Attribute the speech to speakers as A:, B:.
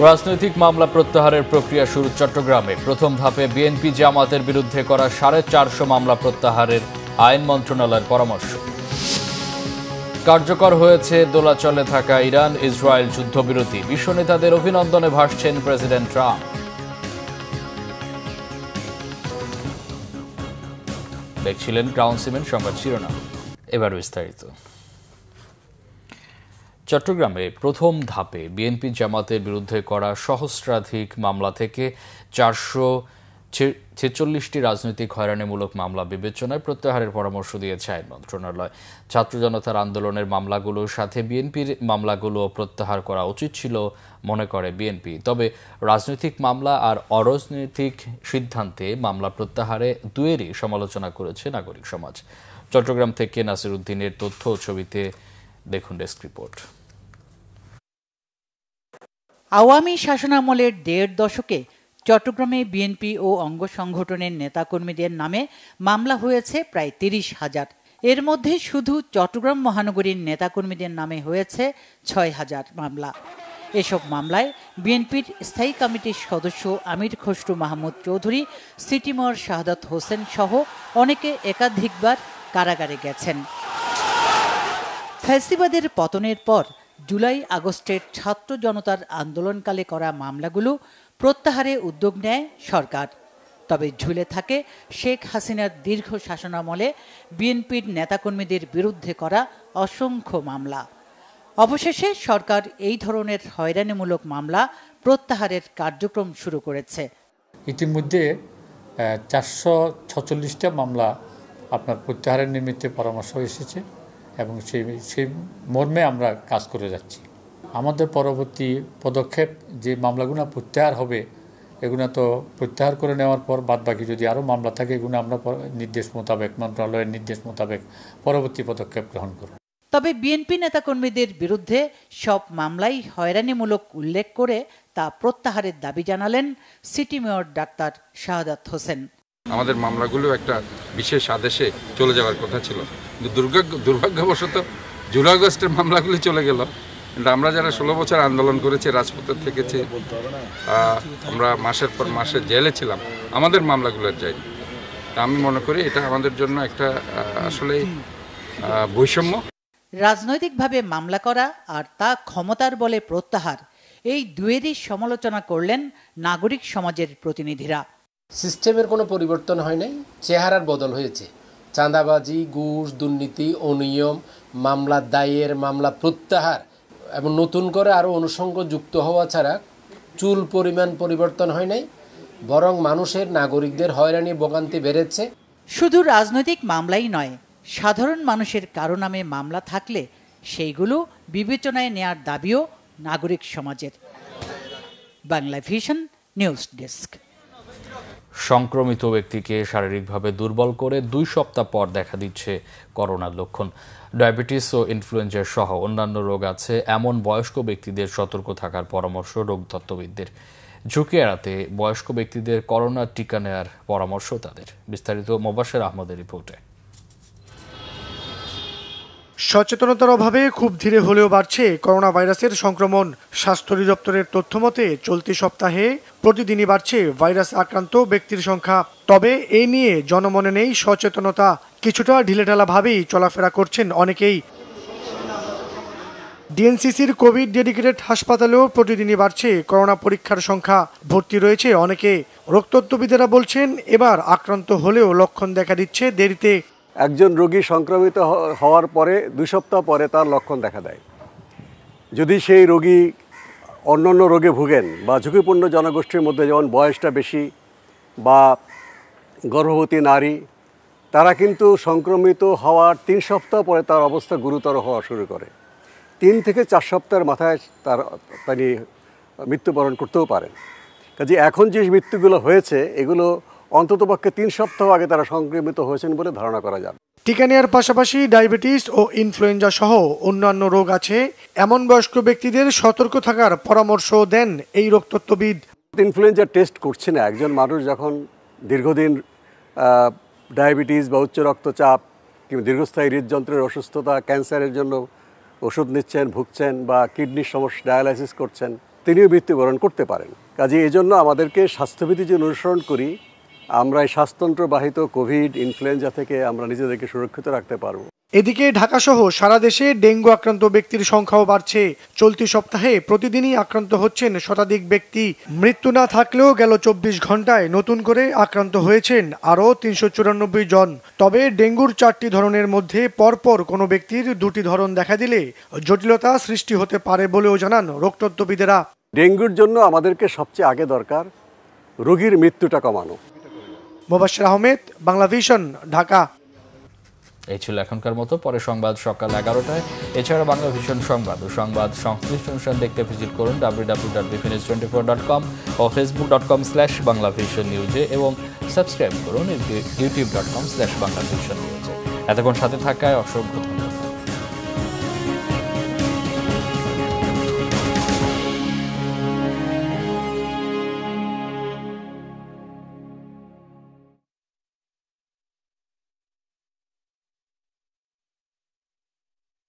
A: রাজনৈতিক মামলা প্রত্যাহারের প্রক্রিয়া শুরু চট্টগ্রামে। প্রথম ধাপে বিএনপি জামাতের বিরুদ্ধে করা 450 মামলা প্রত্যাহারের আইন মন্ত্রণালয়ের পরামর্শ। কার্যকর হয়েছে দোলাচলে থাকা ইরান ইসরায়েল যুদ্ধবিরতি। বিশ্ব নেতাদের অভিনন্দনে ভাসছেন প্রেসিডেন্ট ট্রাম্প। দেখছিলেন ক্রাউন সিমেন্ট সংবাদ শিরোনাম, এবার বিস্তারিত। চট্টগ্রামে প্রথম ধাপে বিএনপি জামাতের বিরুদ্ধে করা সহস্রাধিক মামলা থেকে 446টি রাজনৈতিক হয়রানিমূলক মামলা বিবেচনায় প্রত্যাহারের পরামর্শ দিয়েছে আইন মন্ত্রণালয়। ছাত্র জনতার আন্দোলনের মামলাগুলোর সাথে বিএনপির মামলাগুলো প্রত্যাহার করা উচিত ছিল মনে করে বিএনপি। তবে রাজনৈতিক মামলা আর অরাজনৈতিক সিদ্ধান্তে মামলা প্রত্যাহারে দুয়েরই সমালোচনা করেছে নাগরিক সমাজ। চট্টগ্রাম থেকে নাসির উদ্দিনের তথ্য ও ছবিতে দেখুন ডেস্ক রিপোর্ট।
B: আওয়ামী শাসনামলের 1.5 দশকে চট্টগ্রামে বিএনপি ও অঙ্গ সংগঠনের নেতাকর্মীদের নামে মামলা হয়েছে প্রায় 30,000। এর মধ্যে শুধু চট্টগ্রাম মহানগরীর নেতাকর্মীদের নামে হয়েছে 6,000 মামলা। এসব মামলায় বিএনপির স্থায়ী কমিটির সদস্য আমির খসরু মাহমুদ চৌধুরী, সিটি মেয়র শাহাদাত হোসেন সহ অনেকে একাধিকবার কারাগারে গেছেন। ফ্যাসিবাদের পতনের পর জুলাই আগস্টের ছাত্র জনতার আন্দোলনকালে করা মামলাগুলো প্রত্যাহারে উদ্যোগ নেয় সরকার। তবে ঝুলে থাকে শেখ হাসিনার দীর্ঘ শাসনামলে বিএনপির নেতাকর্মীদের বিরুদ্ধে করা অসংখ্য মামলা। অবশেষে সরকার এই ধরনের হয়রানিমূলক মামলা প্রত্যাহারের কার্যক্রম শুরু করেছে।
C: ইতিমধ্যে 446টা মামলা আপনার প্রত্যাহারের নিমিত্তে পরামর্শ এসেছে এবং সেই মর্মে আমরা কাজ করে যাচ্ছি। আমাদের পরবর্তী পদক্ষেপ যে মামলাগুলো প্রত্যাহার হবে, এগুলো তো প্রত্যাহার করে নেওয়ার পর বাদবাকি যদি আরও মামলা থাকে, এগুলো আমরা নির্দেশ মোতাবেক, মন্ত্রণালয়ের নির্দেশ মোতাবেক পরবর্তী পদক্ষেপ গ্রহণ করব।
B: তবে বিএনপি নেতাকর্মীদের বিরুদ্ধে সব মামলাই হয়রানিমূলক উল্লেখ করে তা প্রত্যাহারের দাবি জানালেন city mayor doctor Shahadat Hossain.
D: আমাদের মামলাগুলো একটা বিশেষ আদেশে চলে যাওয়ার কথা ছিল, কিন্তু দুর্ভাগ্যবশত জুলাই আগস্টের মামলাগুলি চলে গেল। কিন্তু আমরা যারা 16 বছর আন্দোলন করেছি, রাজপথে থেকেছি, আমরা মাসের পর মাসে জেলে ছিলাম, আমাদের মামলাগুলোর যায়নি। আমি মনে করি এটা আমাদের জন্য একটা আসলে বৈষম্য।
B: রাজনৈতিকভাবে মামলা করা আর তা ক্ষমতার বলে প্রত্যাহার, এই দুয়েরই সমালোচনা করলেন নাগরিক সমাজের প্রতিনিধিরা।
E: সিস্টেমের কোনো পরিবর্তন হয় নাই, চেহারার বদল হয়েছে। চাঁদাবাজি, ঘুষ, দুর্নীতি, অনিয়ম, মামলা দায়ের, মামলা প্রত্যাহার এবং নতুন করে আরও অনুষঙ্গ যুক্ত হওয়া ছাড়া চুল পরিমাণ পরিবর্তন হয় নাই, বরং মানুষের, নাগরিকদের হয়রানি ভোগান্তি বেড়েছে।
B: শুধু রাজনৈতিক মামলাই নয়, সাধারণ মানুষের কারো নামে মামলা থাকলে সেইগুলো বিবেচনায় নেয়ার দাবিও নাগরিক সমাজের। Bangla vision news desk.
A: সংক্রমিত ব্যক্তিকে শারীরিকভাবে দুর্বল করে 2 সপ্তাহ পর দেখা দিচ্ছে করোনার লক্ষণ। ডায়াবেটিস ও ইনফ্লুয়েঞ্জা সহ অন্যান্য রোগ আছে এমন বয়স্ক ব্যক্তিদের সতর্ক থাকার পরামর্শ রোগতত্ত্ববিদদের। ঝুঁকি এড়াতে বয়স্ক ব্যক্তিদের করোনার টিকা নেওয়ার পরামর্শ তাদের। বিস্তারিত মোবাশ্বের আহমদের রিপোর্টে।
F: সচেতনতার অভাবে খুব ধীরে হলেও বাড়ছে করোনা ভাইরাসের সংক্রমণ। স্বাস্থ্য অধিদপ্তরের তথ্য মতে চলতি সপ্তাহে প্রতিদিনই বাড়ছে ভাইরাস আক্রান্ত ব্যক্তির সংখ্যা। তবে এই নিয়ে জনমনে নেই সচেতনতা, কিছুটা ঢিলেঢালাভাবেই চলাফেরা করছেন অনেকেই। ডিএনসিসির কোভিড ডেডিকেটেড হাসপাতালেও প্রতিদিনই বাড়ছে করোনা পরীক্ষার সংখ্যা, ভর্তি রয়েছে অনেকে। রোগতত্ত্ববিদেরা বলছেন এবার আক্রান্ত হলেও লক্ষণ দেখা দিচ্ছে দেরিতে।
G: একজন রোগী সংক্রমিত হওয়ার পরে 2 সপ্তাহ পরে তার লক্ষণ দেখা দেয়। যদি সেই রোগী অন্যান্য রোগে ভুগেন বা ঝুঁকিপূর্ণ জনগোষ্ঠীর মধ্যে, যেমন বয়সটা বেশি বা গর্ভবতী নারী, তারা কিন্তু সংক্রমিত হওয়ার 3 সপ্তাহ পরে তার অবস্থা গুরুতর হওয়া শুরু করে। 3 থেকে 4 সপ্তাহের মাথায় তিনি মৃত্যুবরণ করতেও পারেন। কাজে এখন যে মৃত্যুগুলো হয়েছে, এগুলো অন্ততপক্ষে 3 সপ্তাহ আগে তারা সংক্রমিত হয়েছেন বলে ধারণা করা যাবে।
F: টিকা নেওয়ার পাশাপাশি ডায়াবেটিস ও ইনফ্লুয়েঞ্জা সহ অন্যান্য রোগ আছে এমন বয়স্ক ব্যক্তিদের সতর্ক থাকার পরামর্শ দেন এই রোগতত্ত্ববিদ।
G: ইনফ্লুয়েঞ্জা টেস্ট করছে না। একজন মানুষ যখন দীর্ঘদিন ডায়াবেটিস বা উচ্চ রক্তচাপ কিংবা দীর্ঘস্থায়ী হৃদযন্ত্রের অসুস্থতা, ক্যান্সারের জন্য ওষুধ নিচ্ছেন, ভুগছেন বা কিডনির সমস্যা, ডায়ালাইসিস করছেন, তিনিও মৃত্যুবরণ করতে পারেন। কাজে এই জন্য আমাদেরকে স্বাস্থ্যবিধি যে অনুসরণ করি, আমরা এই শ্বাসতন্ত্রবাহিত কোভিড ইনফ্লুয়েঞ্জা থেকে আমরা নিজেদেরকে সুরক্ষিত রাখতে পারব।
F: এদিকে ঢাকাসহ সারা দেশে ডেঙ্গু আক্রান্ত ব্যক্তির সংখ্যাও বাড়ছে। চলতি সপ্তাহে প্রতিদিনই আক্রান্ত হচ্ছেন শতাধিক ব্যক্তি। মৃত্যু না থাকলেও গেল 24 ঘন্টায় নতুন করে আক্রান্ত হয়েছেন আরও 394 জন। তবে ডেঙ্গুর 4টি ধরনের মধ্যে পরপর কোনো ব্যক্তির 2টি ধরন দেখা দিলে জটিলতা সৃষ্টি হতে পারে বলেও জানান রোগতত্ত্ববিদেরা।
G: ডেঙ্গুর জন্য আমাদেরকে সবচেয়ে আগে দরকার রোগীর মৃত্যুটা কমানো।
F: মোবাশ্বের আহমেদ, বাংলা ভিশন, ঢাকা।
A: এই ছিল এখনকার মতো। পরে সংবাদ সকাল 11টায়। এছাড়া বাংলা ভিশন সংবাদ ও সংবাদ সংশ্লিষ্ট অনুষ্ঠান দেখতে ভিজিট করুন www.bpnews24.com ও facebook.com/banglavisionnews এবং সাবস্ক্রাইব করুন youtube.com/banglavisionnews। এতক্ষণ সাথে থাকায় অসংখ্য ধন্যবাদ।